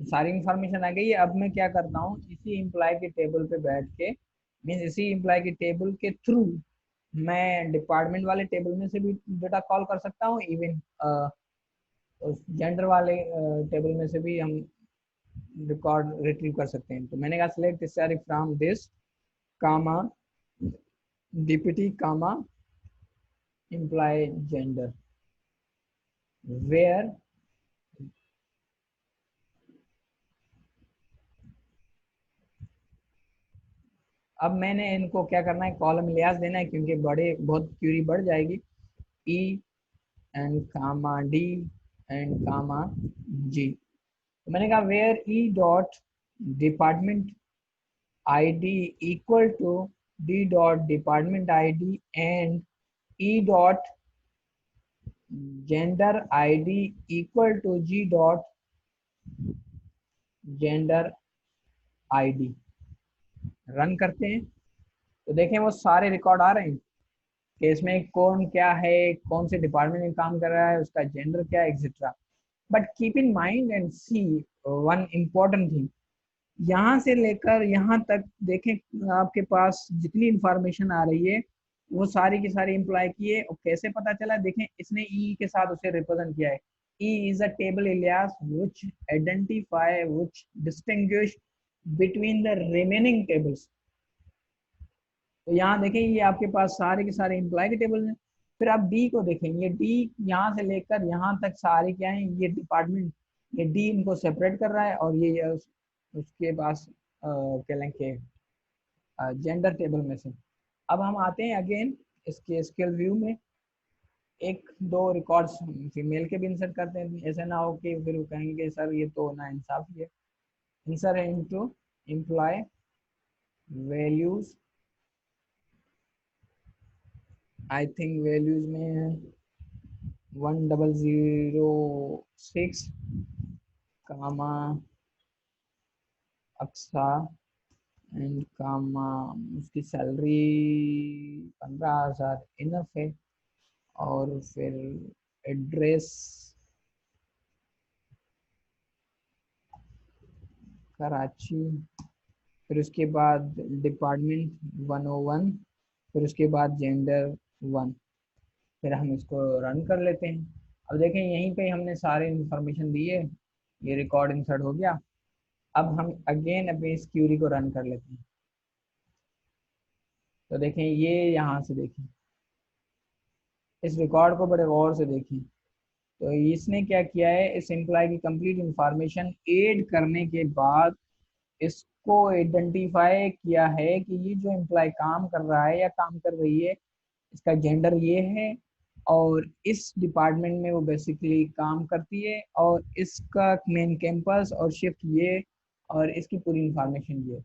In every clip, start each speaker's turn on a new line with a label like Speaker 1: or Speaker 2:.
Speaker 1: सारी इंफॉर्मेशन आ गई है। अब मैं क्या करता हूँ, इसी एम्प्लॉय के टेबल पे बैठ के, मीन्स इसी एम्प्लॉय के टेबल के थ्रू मैं डिपार्टमेंट वाले टेबल में से भी डेटा कॉल कर सकता हूँ, इवन उस जेंडर वाले टेबल में से भी हम रिकॉर्ड रिट्रीव कर सकते हैं। तो मैंने कहा select static from this comma DPT comma employ gender where. अब मैंने इनको क्या करना है, कॉलम लिहाज देना है, क्योंकि बड़े बहुत क्यूरी बढ़ जाएगी। E and comma D and comma G. तो मैंने कहा where E dot department ID equal to D dot department ID and E dot gender ID equal to G dot gender ID. Run करते हैं तो देखें वो सारे रिकॉर्ड आ रहे हैं कि इसमें कौन क्या है, कौन से डिपार्टमेंट में काम कर रहा है, उसका जेंडर क्या है, etcetera. But keep in mind and see one important thing, यहाँ से लेकर यहाँ तक देखें, आपके पास जितनी इंफॉर्मेशन आ रही है वो सारी की सारी इम्प्लाई की है। और कैसे पता चला, देखें इसने ई के साथ उसे रिप्रेजेंट किया है। E is a table alias which identify which distinguish between the remaining tables. तो यहाँ देखें ये आपके पास सारे के सारे इम्प्लाई के टेबल हैं। फिर आप डी को देखेंगे, डी यहाँ से लेकर यहाँ तक सारे क्या है, ये डिपार्टमेंट, ये डी इनको सेपरेट कर रहा है, और ये उसके पास क्या लेंगे जेंडर टेबल में से। अब हम आते हैं अगेन इसके स्केल व्यू में, एक दो रिकॉर्ड्स फीमेल के भी इंसर्ट करते हैं। ऐसा ना हो कि फिर वो कहेंगे सर ये तो ना इंसाफी है। Insert into employ values, I think values में 1006 कामा अक्सा एंड कामा, उसकी सैलरी 15,000 इनफ है। और फिर एड्रेस कराची, फिर उसके बाद डिपार्टमेंट 101, फिर उसके बाद जेंडर 1। फिर हम इसको रन कर लेते हैं। अब देखें यहीं पे हमने सारे इंफॉर्मेशन दी है, ये रिकॉर्ड इंसर्ट हो गया। अब हम अगेन अभी इस क्यूरी को रन कर लेते हैं। तो देखें ये यहाँ से देखें, इस रिकॉर्ड को बड़े गौर से देखें। तो इसने क्या किया है, इस एम्प्लॉय की कंप्लीट इंफॉर्मेशन ऐड करने के बाद इसको आइडेंटिफाई किया है कि ये जो एम्प्लॉय काम कर रहा है या काम कर रही है, इसका जेंडर ये है, और इस डिपार्टमेंट में वो बेसिकली काम करती है, और इसका मेन कैंपस और शिफ्ट ये, और इसकी पूरी इंफॉर्मेशन ये।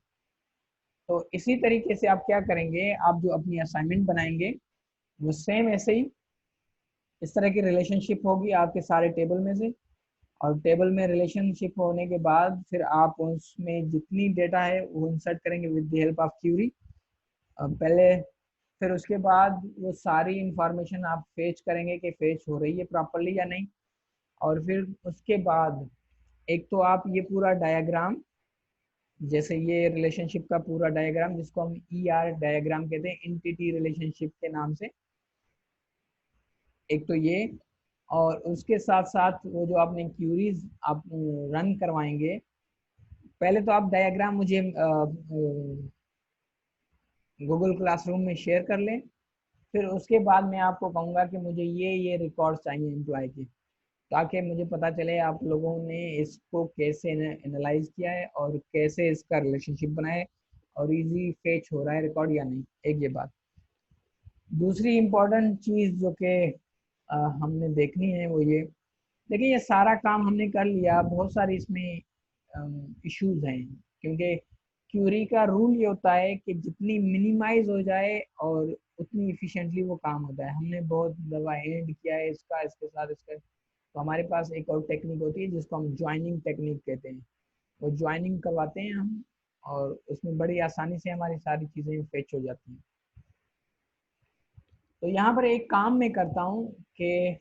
Speaker 1: तो इसी तरीके से आप क्या करेंगे, आप जो अपनी असाइनमेंट बनाएंगे वो सेम ऐसे ही इस तरह की रिलेशनशिप होगी आपके सारे टेबल में से। और टेबल में रिलेशनशिप होने के बाद फिर आप उसमें जितनी डेटा है वो इंसर्ट करेंगे with the help of query पहले। फिर उसके बाद वो सारी इंफॉर्मेशन आप फेच करेंगे कि फेच हो रही है प्रॉपरली या नहीं। और फिर उसके बाद एक तो आप ये पूरा डायग्राम, जैसे ये रिलेशनशिप का पूरा डायग्राम जिसको हम ई आर डायग्राम कहते हैं, एंटिटी रिलेशनशिप के नाम से, एक तो ये। और उसके साथ साथ वो जो आपने क्यूरीज आप रन करवाएंगे, पहले तो आप डायग्राम मुझे गूगल क्लासरूम में शेयर कर लें। फिर उसके बाद मैं आपको कहूँगा कि मुझे ये रिकॉर्ड चाहिए एम्प्लॉय के, ताकि मुझे पता चले आप लोगों ने इसको कैसे एनालाइज किया है और कैसे इसका रिलेशनशिप बनाया है, और इजी फेच हो रहा है रिकॉर्ड या नहीं। एक ये बात। दूसरी इम्पोर्टेंट चीज़ जो कि हमने देखनी है वो ये, देखिए ये सारा काम हमने कर लिया, बहुत सारी इसमें इश्यूज हैं, क्योंकि क्यूरी का रूल ये होता है कि जितनी मिनिमाइज हो जाए और उतनी इफिशिएंटली वो काम होता है। हमने बहुत दफा एंड किया है इसका इसके साथ इसका, तो हमारे पास एक और टेक्निक होती है जिसको हम ज्वाइनिंग टेक्निक कहते हैं। वो ज्वाइनिंग करवाते हैं हम, और उसमें बड़ी आसानी से हमारी सारी चीज़ें फेच हो जाती हैं। तो यहाँ पर एक काम मैं करता हूँ कि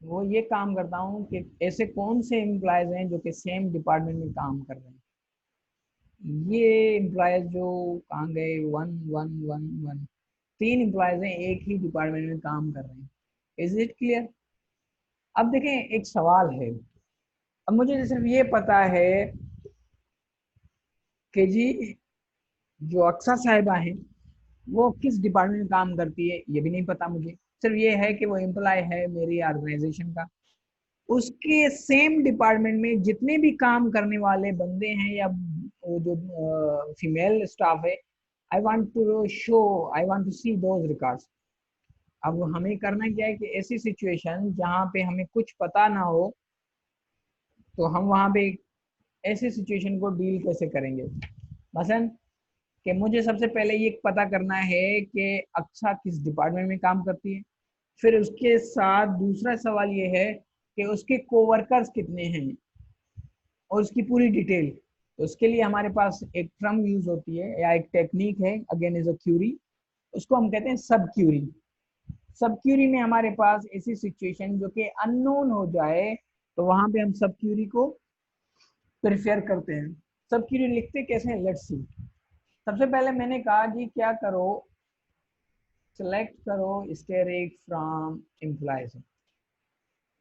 Speaker 1: वो ये काम करता हूँ कि ऐसे कौन से एम्प्लॉयज हैं जो कि सेम डिपार्टमेंट में काम कर रहे हैं। ये एम्प्लॉयज जो कहाँ गए, वन वन वन वन, तीन एम्प्लॉयज हैं एक ही डिपार्टमेंट में काम कर रहे हैं। Is it clear? अब देखें, एक सवाल है। अब मुझे सिर्फ ये पता है कि जी जो अक्सा साहिबा हैं वो किस डिपार्टमेंट में काम करती है, ये भी नहीं पता मुझे। सिर्फ ये है कि वो एम्प्लॉय है मेरी ऑर्गेनाइजेशन का। उसके सेम डिपार्टमेंट में जितने भी काम करने वाले बंदे हैं या वो जो फीमेल स्टाफ है, I want to show, I want to see those records. अब हमें करना क्या है कि ऐसी सिचुएशन जहाँ पे हमें कुछ पता ना हो, तो हम वहाँ पे ऐसी सिचुएशन को डील कैसे करेंगे। मसलन कि मुझे सबसे पहले ये पता करना है कि अक्सा किस डिपार्टमेंट में काम करती है। फिर उसके साथ दूसरा सवाल ये है कि उसके कोवर्कर्स कितने हैं और उसकी पूरी डिटेल। तो उसके लिए हमारे पास एक टर्म यूज होती है या एक टेक्निक है, अगेन इज अ क्यूरी। उसको हम कहते हैं सब क्यूरी। सब क्यूरी में हमारे पास ऐसी सिचुएशन जो कि अननोन हो जाए, तो वहां पे हम सब क्यूरी को प्रिफेयर करते हैं। सब क्यूरी लिखते कैसे हैं, लेट्स सी। सबसे पहले मैंने कहा जी क्या करो, सिलेक्ट करो स्टेरिक फ्रॉम एम्प्लॉयज।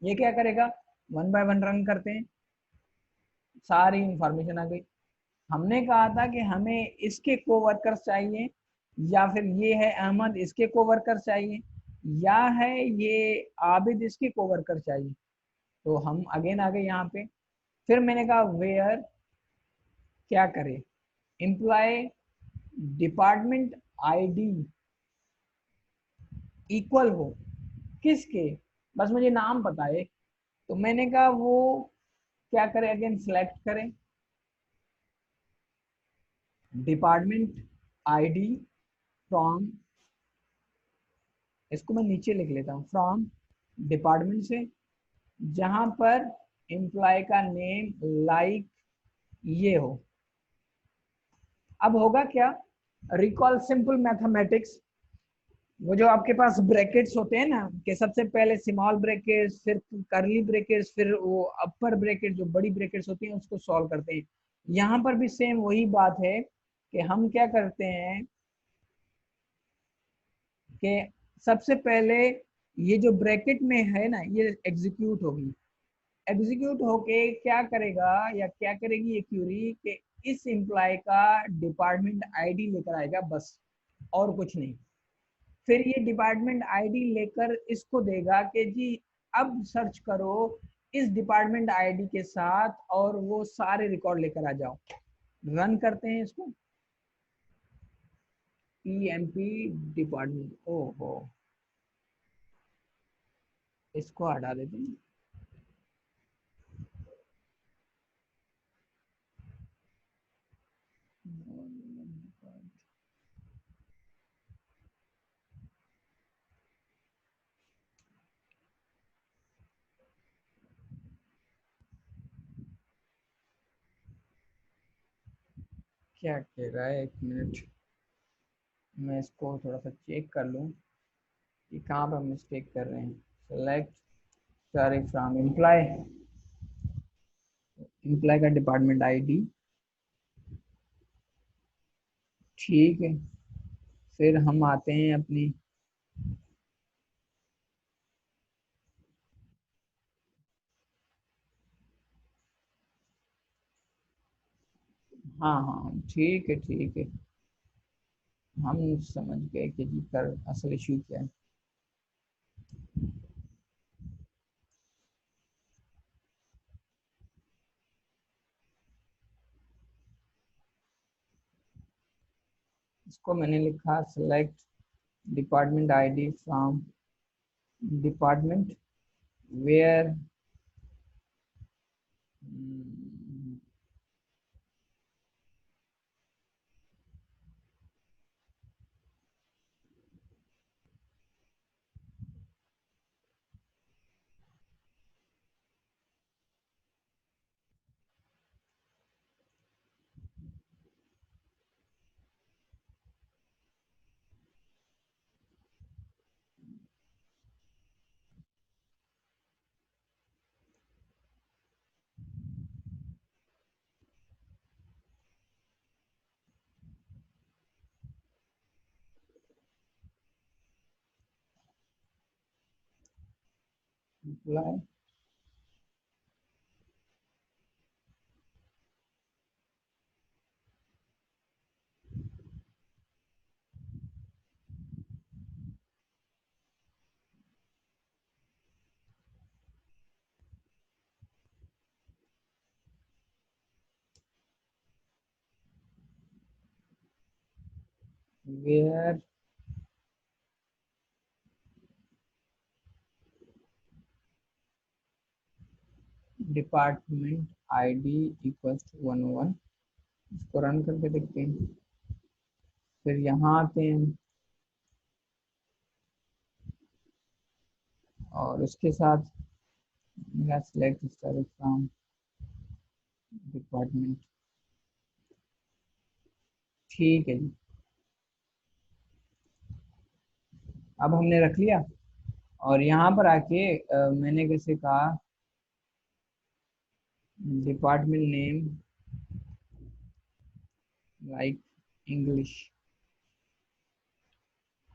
Speaker 1: ये क्या करेगा, वन बाय वन रन करते हैं, सारी इंफॉर्मेशन आ गई। हमने कहा था कि हमें इसके कोवर्कर्स चाहिए, या फिर ये है अहमद इसके कोवर्कर चाहिए, या है ये आबिद इसके कोवर्कर चाहिए। तो हम अगेन आ गए यहाँ पे। फिर मैंने कहा वेयर क्या करे, एम्प्लॉय डिपार्टमेंट आईडी इक्वल हो किसके, बस मुझे नाम पता है। तो मैंने कहा वो क्या करे, अगेन सिलेक्ट करें डिपार्टमेंट आईडी फ्रॉम, इसको मैं नीचे लिख लेता हूँ, फ्रॉम डिपार्टमेंट से, जहां पर एम्प्लॉय का नेम लाइक ये हो। अब होगा क्या, रिकॉल सिंपल मैथमेटिक्स। वो जो आपके पास ब्रैकेट्स होते हैं ना, कि सबसे पहले स्मॉल ब्रैकेट्स, फिर करली ब्रैकेट्स, फिर वो अपर ब्रैकेट जो बड़ी ब्रैकेट्स होती हैं उसको सॉल्व करते हैं। यहाँ पर भी सेम वही बात है कि हम क्या करते हैं कि सबसे पहले ये जो ब्रैकेट में है ना ये एग्जीक्यूट होगी। एग्जीक्यूट होके क्या करेगा या क्या करेगी ये क्यूरी कि इस एम्प्लॉय का डिपार्टमेंट आईडी लेकर आएगा, बस और कुछ नहीं। फिर ये डिपार्टमेंट आईडी लेकर इसको देगा कि जी अब सर्च करो इस डिपार्टमेंट आईडी के साथ और वो सारे रिकॉर्ड लेकर आ जाओ। रन करते हैं इसको, ईएमपी डिपार्टमेंट, ओहो इसको हटा देते हैं। क्या कह रहा है, एक मिनट, मैं इसको थोड़ा सा चेक कर लूँ कि कहाँ पर मिस्टेक कर रहे हैं। Select starring from employ, employ का डिपार्टमेंट आईडी, ठीक है। फिर हम आते हैं अपनी, हाँ हाँ ठीक है ठीक है, हम समझ गए कि जी कर असल इशू क्या है। इसको मैंने लिखा select department ID from department where, employ where department ID equals to 11। इसको रन करके देखते हैं। फिर यहाँ आते हैं और उसके साथ सिलेक्ट फ्रॉम डिपार्टमेंट। ठीक है जी, अब हमने रख लिया। और यहाँ पर आके मैंने कैसे कहा डिपार्टमेंट नेम लाइक इंग्लिश।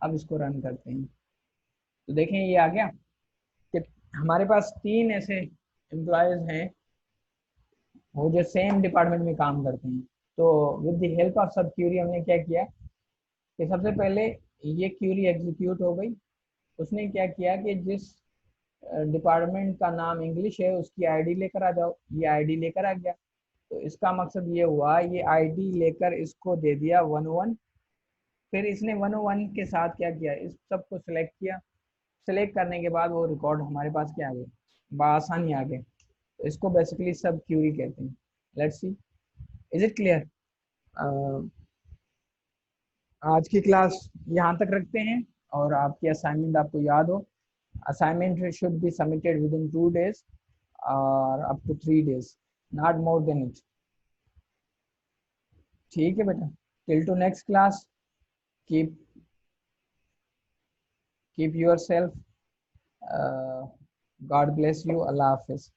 Speaker 1: अब इसको रन करते हैं तो देखें ये आ गया कि हमारे पास 3 ऐसे एम्प्लॉयज हैं वो जो सेम डिपार्टमेंट में काम करते हैं। तो विद द हेल्प ऑफ सब क्यूरी हमने क्या किया कि सबसे पहले ये क्यूरी एग्जीक्यूट हो गई। उसने क्या किया कि जिस डिपार्टमेंट का नाम इंग्लिश है उसकी आईडी लेकर आ जाओ। ये आईडी लेकर आ गया। तो इसका मकसद ये हुआ, ये आईडी लेकर इसको दे दिया 11। फिर इसने 101 के साथ क्या किया, इस सब को सिलेक्ट किया। सिलेक्ट करने के बाद वो रिकॉर्ड हमारे पास क्या आ गए, बआसानी आ गए। तो इसको बेसिकली सब क्यूरी कहते हैं। Let's see, is it clear? आज की क्लास यहाँ तक रखते हैं। और आपकी असाइनमेंट आपको याद हो, assignment should be submitted within 2 days और up to 3 days, not more than it. ठीक है बेटा, till to next class, keep keep yourself, God bless you, अल्लाह हाफिज।